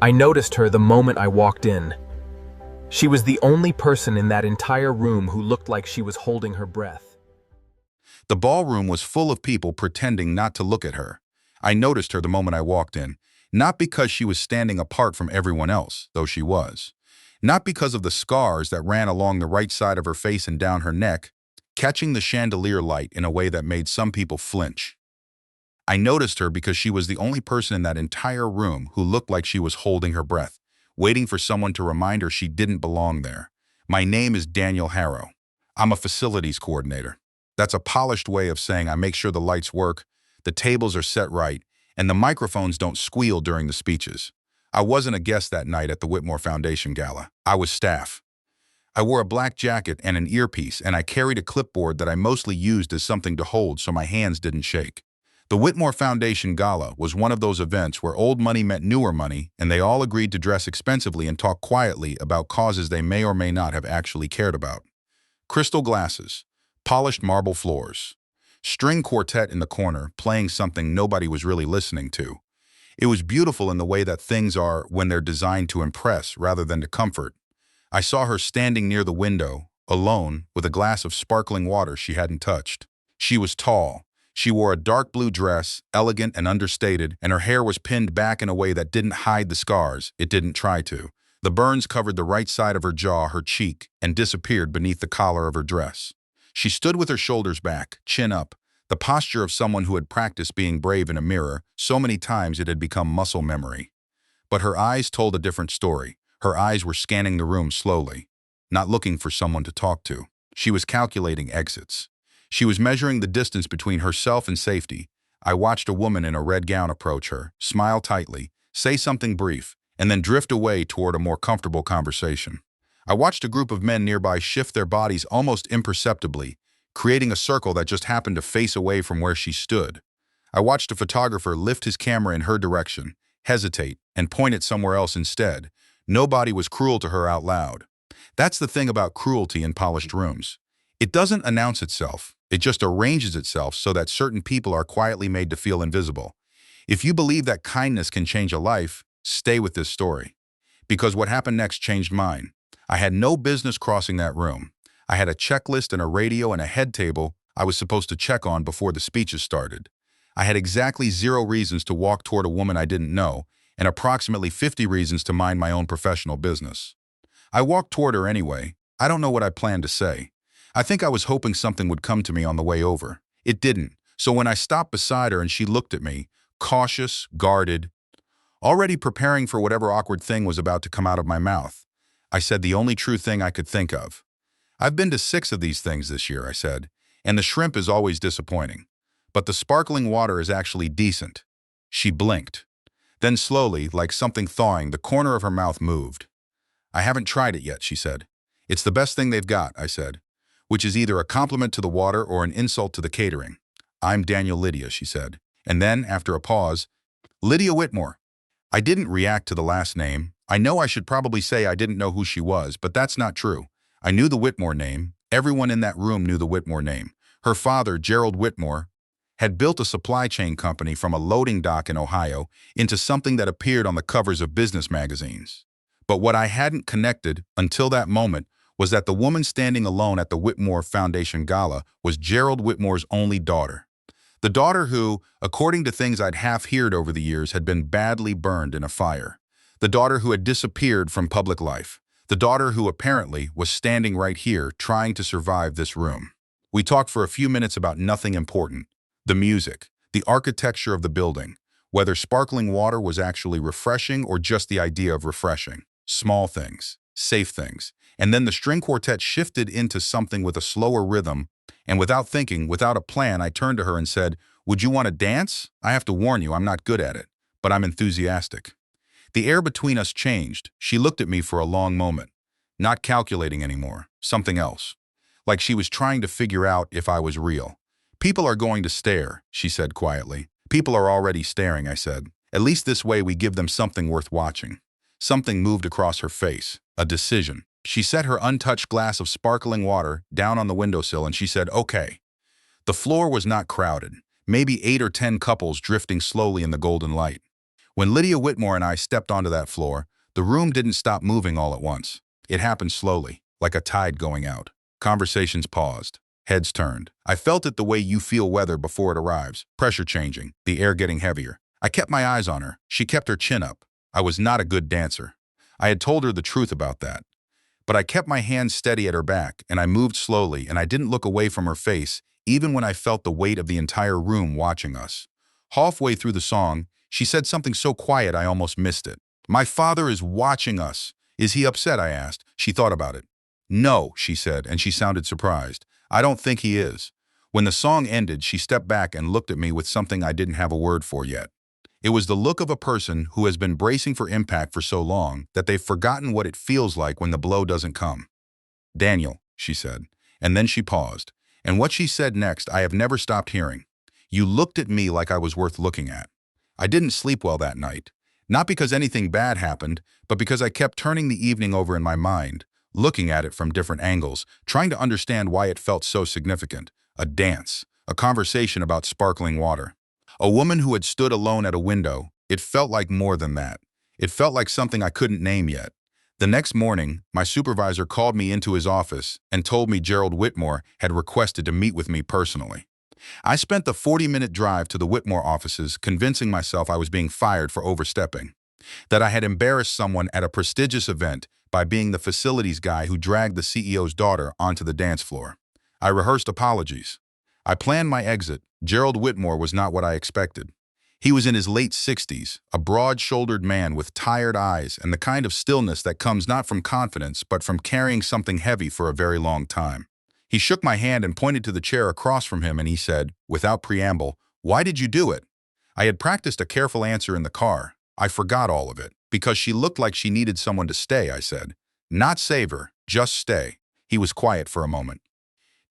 I noticed her the moment I walked in. She was the only person in that entire room who looked like she was holding her breath. The ballroom was full of people pretending not to look at her. I noticed her the moment I walked in, not because she was standing apart from everyone else, though she was. Not because of the scars that ran along the right side of her face and down her neck, catching the chandelier light in a way that made some people flinch. I noticed her because she was the only person in that entire room who looked like she was holding her breath, waiting for someone to remind her she didn't belong there. My name is Daniel Harrow. I'm a facilities coordinator. That's a polished way of saying I make sure the lights work, the tables are set right, and the microphones don't squeal during the speeches. I wasn't a guest that night at the Whitmore Foundation Gala. I was staff. I wore a black jacket and an earpiece, and I carried a clipboard that I mostly used as something to hold so my hands didn't shake. The Whitmore Foundation Gala was one of those events where old money met newer money, and they all agreed to dress expensively and talk quietly about causes they may or may not have actually cared about. Crystal glasses, polished marble floors, string quartet in the corner playing something nobody was really listening to. It was beautiful in the way that things are when they're designed to impress rather than to comfort. I saw her standing near the window, alone, with a glass of sparkling water she hadn't touched. She was tall. She wore a dark blue dress, elegant and understated, and her hair was pinned back in a way that didn't hide the scars. It didn't try to. The burns covered the right side of her jaw, her cheek, and disappeared beneath the collar of her dress. She stood with her shoulders back, chin up, the posture of someone who had practiced being brave in a mirror so many times it had become muscle memory. But her eyes told a different story. Her eyes were scanning the room slowly, not looking for someone to talk to. She was calculating exits. She was measuring the distance between herself and safety. I watched a woman in a red gown approach her, smile tightly, say something brief, and then drift away toward a more comfortable conversation. I watched a group of men nearby shift their bodies almost imperceptibly, creating a circle that just happened to face away from where she stood. I watched a photographer lift his camera in her direction, hesitate, and point it somewhere else instead. Nobody was cruel to her out loud. That's the thing about cruelty in polished rooms. It doesn't announce itself. It just arranges itself so that certain people are quietly made to feel invisible. If you believe that kindness can change a life, stay with this story. Because what happened next changed mine. I had no business crossing that room. I had a checklist and a radio and a head table I was supposed to check on before the speeches started. I had exactly 0 reasons to walk toward a woman I didn't know, and approximately 50 reasons to mind my own professional business. I walked toward her anyway. I don't know what I planned to say. I think I was hoping something would come to me on the way over. It didn't, so when I stopped beside her and she looked at me, cautious, guarded, already preparing for whatever awkward thing was about to come out of my mouth, I said the only true thing I could think of. I've been to 6 of these things this year, I said, and the shrimp is always disappointing. But the sparkling water is actually decent. She blinked. Then slowly, like something thawing, the corner of her mouth moved. I haven't tried it yet, she said. It's the best thing they've got, I said, which is either a compliment to the water or an insult to the catering. I'm Daniel Lydia, she said. And then, after a pause, Lydia Whitmore. I didn't react to the last name. I know I should probably say I didn't know who she was, but that's not true. I knew the Whitmore name. Everyone in that room knew the Whitmore name. Her father, Gerald Whitmore, had built a supply chain company from a loading dock in Ohio into something that appeared on the covers of business magazines. But what I hadn't connected until that moment was that the woman standing alone at the Whitmore Foundation Gala was Gerald Whitmore's only daughter. The daughter who, according to things I'd half-heard over the years, had been badly burned in a fire. The daughter who had disappeared from public life. The daughter who apparently was standing right here trying to survive this room. We talked for a few minutes about nothing important. The music, the architecture of the building, whether sparkling water was actually refreshing or just the idea of refreshing. Small things, safe things. And then the string quartet shifted into something with a slower rhythm, and without thinking, without a plan, I turned to her and said, "Would you want to dance? I have to warn you, I'm not good at it, but I'm enthusiastic." The air between us changed. She looked at me for a long moment, not calculating anymore, something else. Like she was trying to figure out if I was real. "People are going to stare," she said quietly. "People are already staring," I said. "At least this way we give them something worth watching." Something moved across her face, a decision. She set her untouched glass of sparkling water down on the windowsill and she said, "Okay." The floor was not crowded, maybe 8 or 10 couples drifting slowly in the golden light. When Lydia Whitmore and I stepped onto that floor, the room didn't stop moving all at once. It happened slowly, like a tide going out. Conversations paused. Heads turned. I felt it the way you feel weather before it arrives. Pressure changing, the air getting heavier. I kept my eyes on her. She kept her chin up. I was not a good dancer. I had told her the truth about that. But I kept my hands steady at her back, and I moved slowly, and I didn't look away from her face, even when I felt the weight of the entire room watching us. Halfway through the song, she said something so quiet I almost missed it. "My father is watching us. Is he upset?" I asked. She thought about it. "No," she said, and she sounded surprised. "I don't think he is." When the song ended, she stepped back and looked at me with something I didn't have a word for yet. It was the look of a person who has been bracing for impact for so long that they've forgotten what it feels like when the blow doesn't come. "Daniel," she said, and then she paused. And what she said next I have never stopped hearing. "You looked at me like I was worth looking at." I didn't sleep well that night. Not because anything bad happened, but because I kept turning the evening over in my mind, looking at it from different angles, trying to understand why it felt so significant. A dance, a conversation about sparkling water. A woman who had stood alone at a window. It felt like more than that. It felt like something I couldn't name yet. The next morning, my supervisor called me into his office and told me Gerald Whitmore had requested to meet with me personally. I spent the 40-minute drive to the Whitmore offices convincing myself I was being fired for overstepping, that I had embarrassed someone at a prestigious event by being the facilities guy who dragged the CEO's daughter onto the dance floor. I rehearsed apologies. I planned my exit. Gerald Whitmore was not what I expected. He was in his late 60s, a broad-shouldered man with tired eyes and the kind of stillness that comes not from confidence but from carrying something heavy for a very long time. He shook my hand and pointed to the chair across from him, and he said, without preamble, "Why did you do it?" I had practiced a careful answer in the car. I forgot all of it. "Because she looked like she needed someone to stay," I said. "Not save her, just stay." He was quiet for a moment.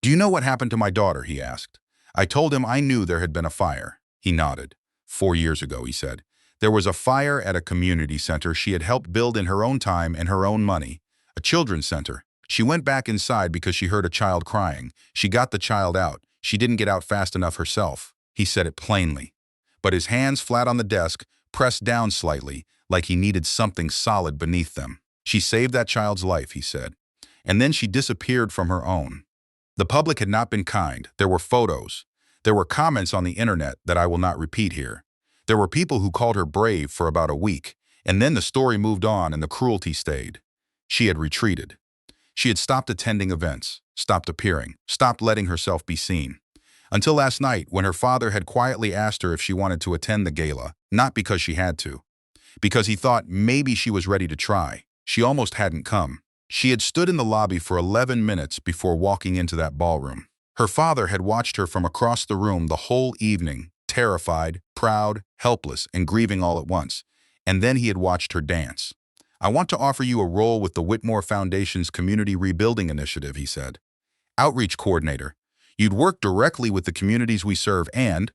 "Do you know what happened to my daughter?" he asked. I told him I knew there had been a fire. He nodded. 4 years ago, he said. There was a fire at a community center she had helped build in her own time and her own money. A children's center. She went back inside because she heard a child crying. She got the child out. She didn't get out fast enough herself. He said it plainly. But his hands flat on the desk, pressed down slightly, like he needed something solid beneath them. "She saved that child's life," he said. "And then she disappeared from her own." The public had not been kind. There were photos. There were comments on the internet that I will not repeat here. There were people who called her brave for about a week, and then the story moved on and the cruelty stayed. She had retreated. She had stopped attending events, stopped appearing, stopped letting herself be seen. Until last night, when her father had quietly asked her if she wanted to attend the gala, not because she had to, because he thought maybe she was ready to try. She almost hadn't come. She had stood in the lobby for 11 minutes before walking into that ballroom. Her father had watched her from across the room the whole evening, terrified, proud, helpless, and grieving all at once. And then he had watched her dance. "I want to offer you a role with the Whitmore Foundation's Community Rebuilding Initiative," he said. "Outreach coordinator. You'd work directly with the communities we serve and,"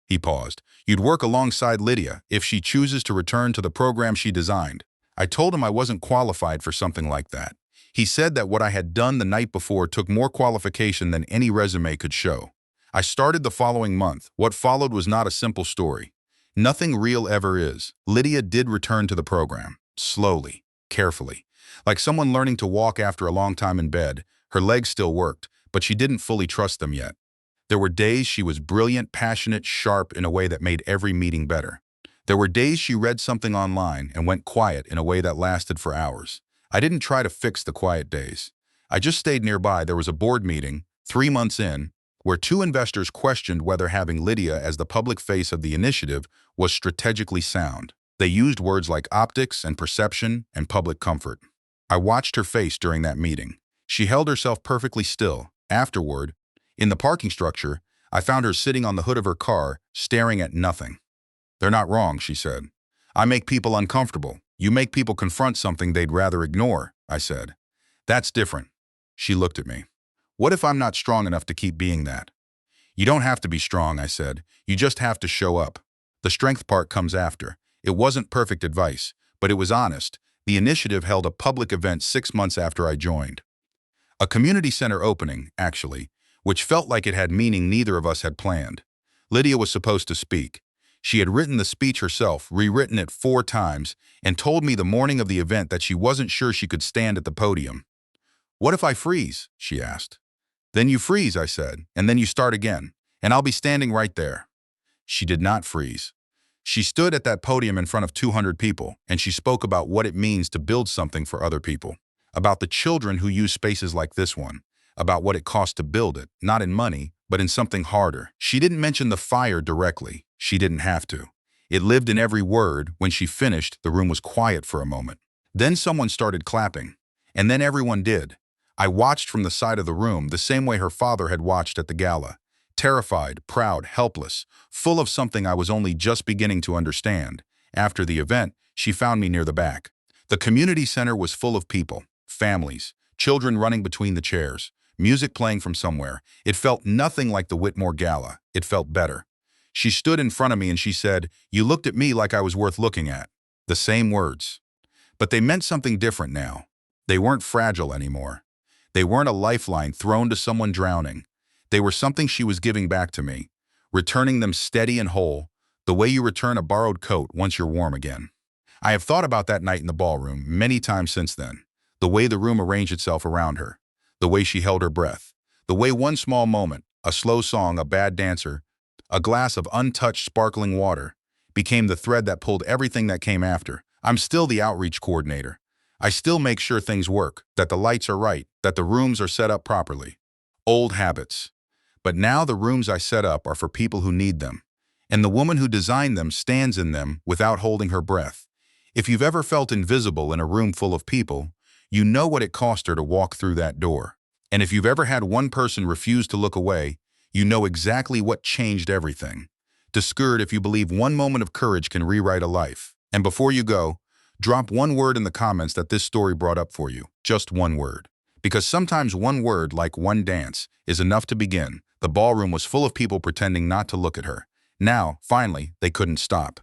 he paused, "you'd work alongside Lydia if she chooses to return to the program she designed." I told him I wasn't qualified for something like that. He said that what I had done the night before took more qualification than any resume could show. I started the following month. What followed was not a simple story. Nothing real ever is. Lydia did return to the program. Slowly, carefully. Like someone learning to walk after a long time in bed. Her legs still worked, but she didn't fully trust them yet. There were days she was brilliant, passionate, sharp in a way that made every meeting better. There were days she read something online and went quiet in a way that lasted for hours. I didn't try to fix the quiet days. I just stayed nearby. There was a board meeting, 3 months in, where 2 investors questioned whether having Lydia as the public face of the initiative was strategically sound. They used words like optics and perception and public comfort. I watched her face during that meeting. She held herself perfectly still. Afterward, in the parking structure, I found her sitting on the hood of her car, staring at nothing. "They're not wrong," she said. "I make people uncomfortable. You make people confront something they'd rather ignore," I said. "That's different." She looked at me. "What if I'm not strong enough to keep being that?" "You don't have to be strong," I said. "You just have to show up. The strength part comes after." It wasn't perfect advice, but it was honest. The initiative held a public event 6 months after I joined. A community center opening, actually, which felt like it had meaning neither of us had planned. Lydia was supposed to speak. She had written the speech herself, rewritten it 4 times, and told me the morning of the event that she wasn't sure she could stand at the podium. "What if I freeze?" she asked. "Then you freeze," I said, "and then you start again, and I'll be standing right there." She did not freeze. She stood at that podium in front of 200 people, and she spoke about what it means to build something for other people, about the children who use spaces like this one, about what it costs to build it, not in money, but in something harder. She didn't mention the fire directly. She didn't have to. It lived in every word. When she finished, the room was quiet for a moment. Then someone started clapping, and then everyone did. I watched from the side of the room the same way her father had watched at the gala. Terrified, proud, helpless, full of something I was only just beginning to understand. After the event, she found me near the back. The community center was full of people, families, children running between the chairs, music playing from somewhere. It felt nothing like the Whitmore Gala. It felt better. She stood in front of me and she said, "You looked at me like I was worth looking at." The same words. But they meant something different now. They weren't fragile anymore. They weren't a lifeline thrown to someone drowning. They were something she was giving back to me, returning them steady and whole, the way you return a borrowed coat once you're warm again. I have thought about that night in the ballroom many times since then, the way the room arranged itself around her, the way she held her breath, the way one small moment, a slow song, a bad dancer, a glass of untouched sparkling water, became the thread that pulled everything that came after. I'm still the outreach coordinator. I still make sure things work, that the lights are right, that the rooms are set up properly. Old habits. But now the rooms I set up are for people who need them, and the woman who designed them stands in them without holding her breath. If you've ever felt invisible in a room full of people, you know what it cost her to walk through that door. And if you've ever had one person refuse to look away, you know exactly what changed everything. Discouraged if you believe one moment of courage can rewrite a life. And before you go, drop one word in the comments that this story brought up for you. Just one word. Because sometimes one word, like one dance, is enough to begin. The ballroom was full of people pretending not to look at her. Now, finally, they couldn't stop.